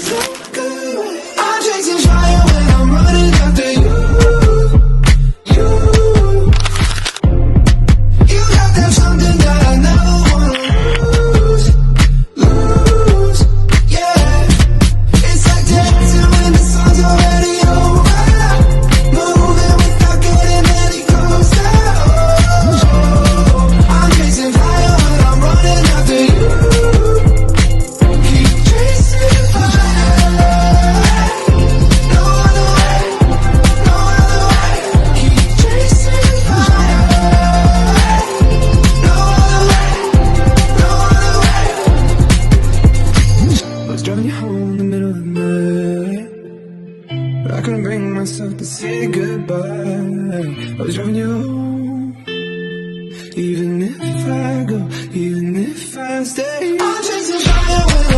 so good. I'm chasing fire when I'm running after you. You got that something that I never wanna lose, yeah. It's like dancing when the sun's already over, moving without getting any closer. I'm chasing fire when I'm running after you. Keep chasing fire, no other way, no other way. Keep chasing fire, no other way, no other way. I was driving you home in the middle of the night, but I couldn't bring myself to say goodbye. I was driving you home, even if I go, even if I stay. I'm chasing fire when